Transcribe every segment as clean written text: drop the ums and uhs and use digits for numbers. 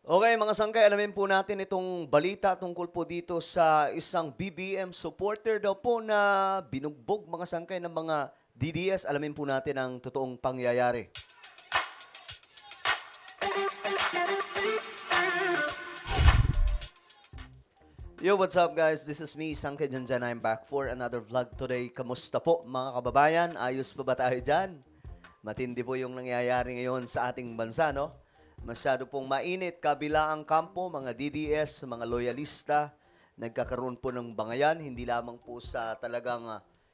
Okay, mga sangkay, alamin po natin itong balita tungkol po dito sa isang BBM supporter daw po na binugbog mga sangkay ng mga DDS. Alamin po natin ang totoong pangyayari. Yo, what's up guys? This is me, Sangkay Janjan. I'm back for another vlog today. Kamusta po mga kababayan? Ayos pa ba tayo dyan? Matindi po yung nangyayari ngayon sa ating bansa, no? Masyado pong mainit kabila ang kampo, mga DDS, mga loyalista. Nagkakaroon po ng bangayan, hindi lamang po sa talagang,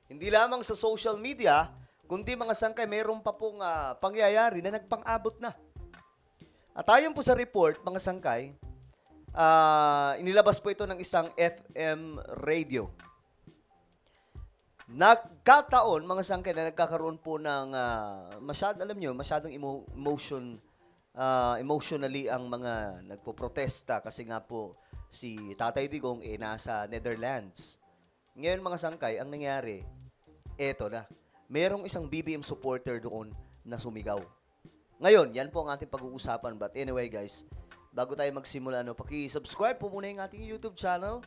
hindi lamang sa social media, kundi mga sangkay, mayroon pa pong pangyayari na nagpang-abot na. At ayon po sa report, mga sangkay, inilabas po ito ng isang FM radio. Nagkataon, mga sangkay, na nagkakaroon po ng, alam nyo, masyadong emotionally ang mga nagpo-protesta kasi nga po si Tatay Digong nasa Netherlands. Ngayon, mga sangkay, ang nangyari, eto na. Merong isang BBM supporter doon na sumigaw. Ngayon, yan po ang ating pag-uusapan. But anyway, guys, bago tayo magsimula, paki-subscribe po muna yung ating YouTube channel.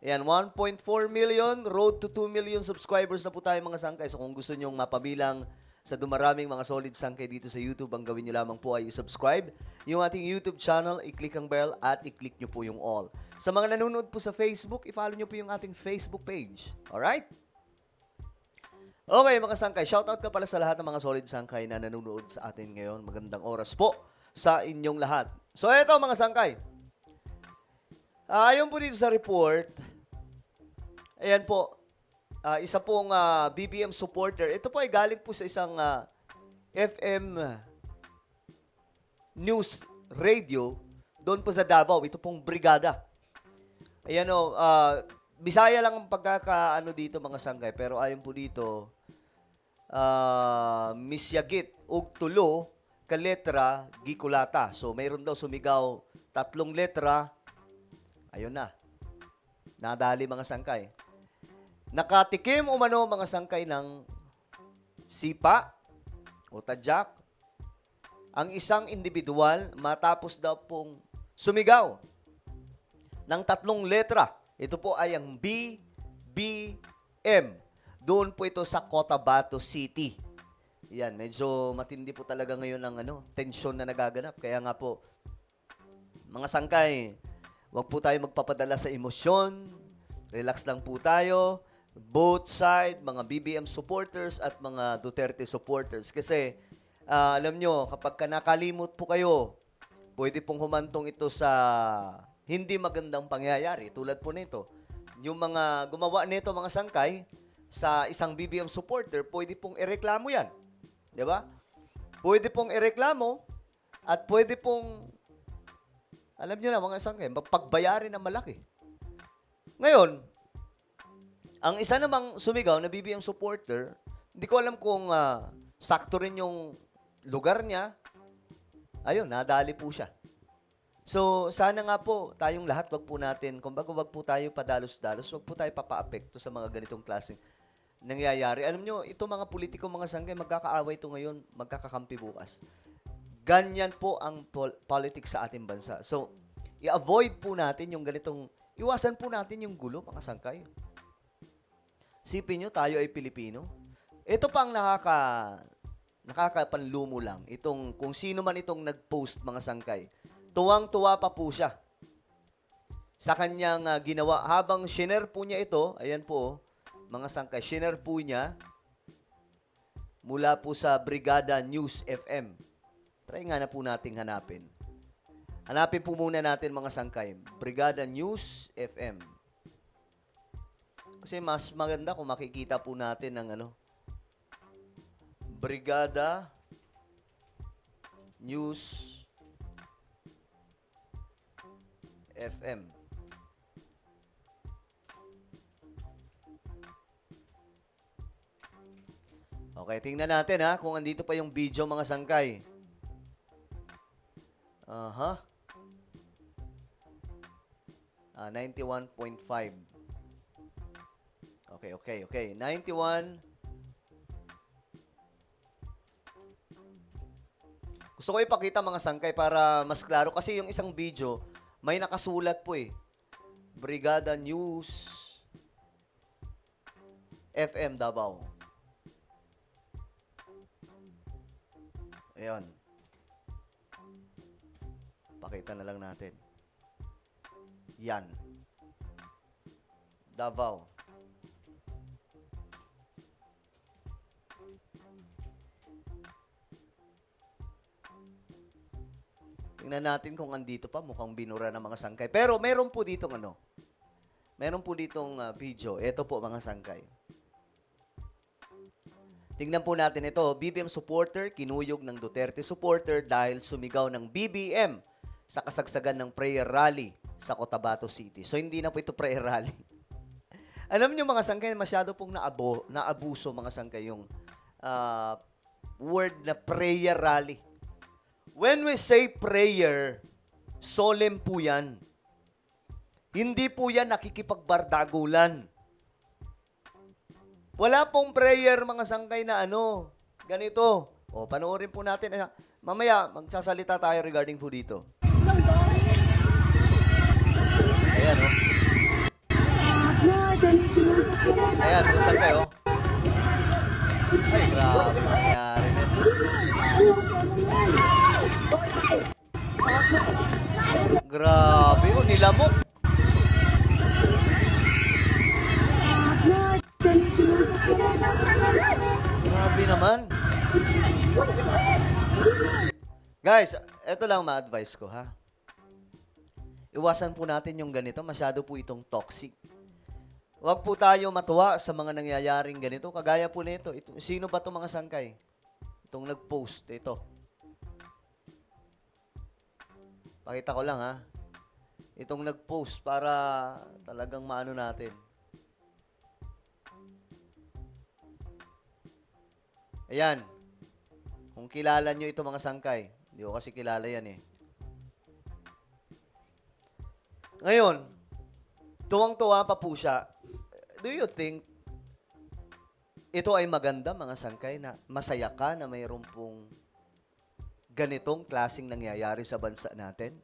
Ayan, 1.4 million, road to 2 million subscribers na po tayo mga sangkay. So kung gusto nyong mapabilang sa dumaraming mga solid sangkay dito sa YouTube, ang gawin nyo lamang po ay subscribe yung ating YouTube channel, i-click ang bell at i-click nyo po yung all. Sa mga nanonood po sa Facebook, i-follow nyo po yung ating Facebook page. Alright? Okay, mga sangkay, shoutout ka pala sa lahat ng mga solid sangkay na nanonood sa atin ngayon. Magandang oras po sa inyong lahat. So eto mga sangkay, ayon po dito sa report, ayan po, isa pong BBM supporter. Ito po ay galing po sa isang FM news radio doon po sa Davao. Ito pong brigada. Ayan o, Bisaya lang ang pagkakaano dito mga sangkay. Pero ayon po dito, misyagit og tulo ka letra gikulata. So mayroon daw sumigaw 3 letra. Ayun na. Nadali mga sangkay. Nakatikim umano mga sangkay ng sipa o tadyak ang isang individual matapos daw pong sumigaw ng 3 letra. Ito po ay ang BBM. Doon po ito sa Cotabato City. Yan, medyo matindi po talaga ngayon ang tensyon na nagaganap. Kaya nga po, mga sangkay, huwag po tayo magpapadala sa emosyon. Relax lang po tayo. Both side, mga BBM supporters at mga Duterte supporters. Kasi, alam nyo, kapag nakalimot po kayo, pwede pong humantong ito sa hindi magandang pangyayari. Tulad po nito. Yung mga gumawa nito, mga sangkay, sa isang BBM supporter, pwede pong ireklamo yan. Di ba? Pwede pong ireklamo at pwede pong, alam nyo na mga sangkay, magpagbayarin ng malaki. Ngayon, ang isa namang sumigaw na BBM supporter, hindi ko alam kung sakto rin yung lugar niya. Ayun, nadali po siya. So, sana nga po, tayong lahat, wag po natin, kumbaga wag po tayo padalos-dalos, wag po tayo papa-apekto sa mga ganitong klaseng nangyayari. Alam nyo, ito mga politiko, mga sangkay, magkakaaway ito ngayon, magkakakampi bukas. Ganyan po ang politics sa ating bansa. So, i-avoid po natin yung ganitong, iwasan po natin yung gulo, mga sangkay. Sipin nyo, tayo ay Pilipino. Ito pang nakakapanlumo lang. Itong, kung sino man itong nag-post, mga sangkay. Tuwang-tuwa pa po siya sa kanyang ginawa. Habang shiner po niya ito, ayan po, mga sangkay, shiner po niya mula po sa Brigada News FM. Try nga na po nating hanapin. Hanapin po muna natin mga sangkay. Brigada News FM. Kasi mas maganda kung makikita po natin ng Brigada News FM. Okay, tingnan natin kung andito pa yung video mga sangkay. Aha. 91.5. Okay. 91. Gusto ko ipakita mga sangkay para mas klaro. Kasi yung isang video, may nakasulat po eh. Brigada News FM Davao. Ayan. Pakita na lang natin. Yan. Davao. Tingnan natin kung andito pa. Mukhang binura ng mga sangkay. Pero meron po ditong ano. Meron po ditong video. Ito po mga sangkay. Tingnan po natin ito. BBM supporter, kinuyog ng Duterte supporter dahil sumigaw ng BBM sa kasagsagan ng prayer rally sa Cotabato City. So, hindi na po ito prayer rally. Alam niyo mga sangkay, masyado pong naabuso mga sangkay yung word na prayer rally. When we say prayer, solemn po yan. Hindi po yan nakikipagbardagulan. Wala pong prayer mga sangkay na ano, ganito. O, panoorin po natin. Mamaya, magsasalita tayo regarding po dito. Ayan, o. Ayan, mga sangkay, o. Ay, grabe. Nangyari nito. Grabe, o. Nilamok. Grabe naman. Guys, eto lang ma-advise ko, ha? Iwasan po natin yung ganito. Masyado po itong toxic. Huwag po tayo matuwa sa mga nangyayaring ganito. Kagaya po nito. Sino ba itong mga sangkay? Itong nag-post. Ito. Pakita ko lang, ha? Itong nag-post para talagang maano natin. Ayan. Kung kilala nyo ito mga sangkay. Hindi ko kasi kilala yan eh. Ngayon, tuwang-tuwa pa po siya. Do you think ito ay maganda mga sangkay na masaya ka na mayroon pong ganitong klaseng nangyayari sa bansa natin?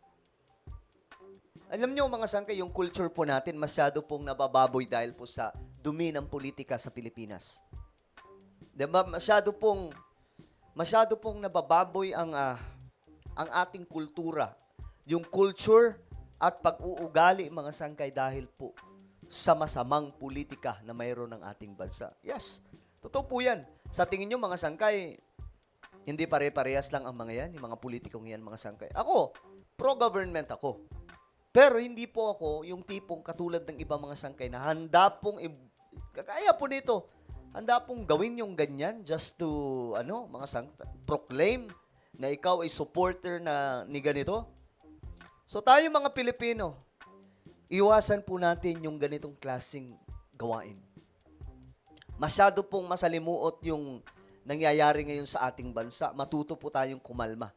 Alam nyo mga sangkay, yung culture po natin masyado pong nabababoy dahil po sa dumi ng politika sa Pilipinas. Diba? Masyado pong nabababoy ang ating kultura. Yung culture at pag-uugali mga sangkay dahil po sa masamang politika na mayroon ng ating bansa. Yes, totoo po yan. Sa tingin nyo mga sangkay, hindi pare-parehas lang ang mga yan, yung mga politikong yan mga sangkay. Ako, pro-government ako. Pero hindi po ako yung tipong katulad ng ibang mga sangkay na handa pong, kagaya po nito, handa pong gawin yung ganyan just to, mga sangkay, proclaim na ikaw ay supporter na ni ganito. So tayo mga Pilipino, iwasan po natin yung ganitong klaseng gawain. Masyado pong masalimuot yung nangyayari ngayon sa ating bansa. Matuto po tayong kumalma.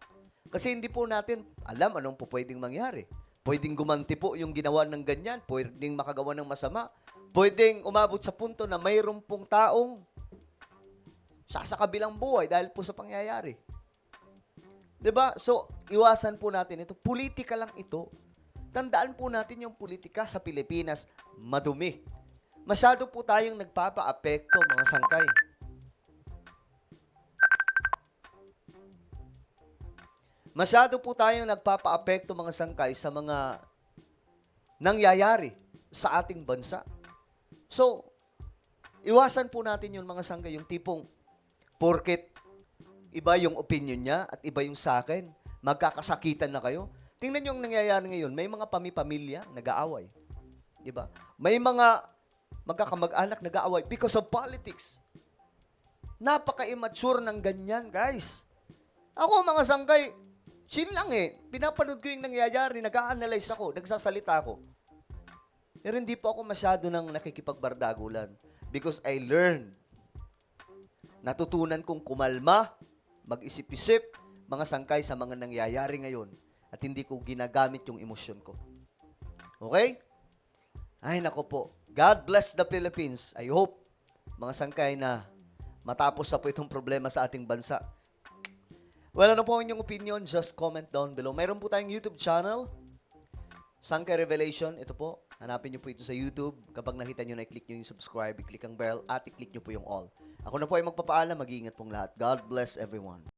Kasi hindi po natin alam anong po pwedeng mangyari. Pwedeng gumanti po yung ginawa ng ganyan. Pwedeng makagawa ng masama. Pwedeng umabot sa punto na mayroon pong taong sasakabilang buhay dahil po sa pangyayari. 'Di ba? So, iwasan po natin ito. Politika lang ito. Tandaan po natin yung politika sa Pilipinas, madumi. Masyado po tayong nagpapa-apekto, mga sangkay. Masyado po tayong nagpapa-apekto, mga sangkay, sa mga nangyayari sa ating bansa. So, iwasan po natin yun, mga sangkay, yung tipong porket iba yung opinion niya at iba yung sa akin, magkakasakitan na kayo. Tingnan niyo yung nangyayari ngayon. May mga pamilya nag-aaway. Diba? May mga magkakamag-anak nag-aaway because of politics. Napaka-immature ng ganyan, guys. Ako, mga sangkay, chill lang eh. Pinapanood ko yung nangyayari, nag-a-analyze ako, nagsasalita ako. Pero hindi po ako masyado nang nakikipagbardagulan because I learned. Natutunan kong kumalma, mag-isip-isip, mga sangkay sa mga nangyayari ngayon at hindi ko ginagamit yung emosyon ko. Okay? Ay, nako po. God bless the Philippines. I hope, mga sangkay, na matapos na po itong problema sa ating bansa. Well, ano po ang inyong opinion? Just comment down below. Mayroon po tayong YouTube channel, Sangkay Revelation. Ito po, hanapin nyo po ito sa YouTube. Kapag nakita nyo na, i-click nyo yung subscribe, i-click ang bell, at i-click nyo po yung all. Ako na po ay magpapaalam. Mag-iingat pong lahat. God bless everyone.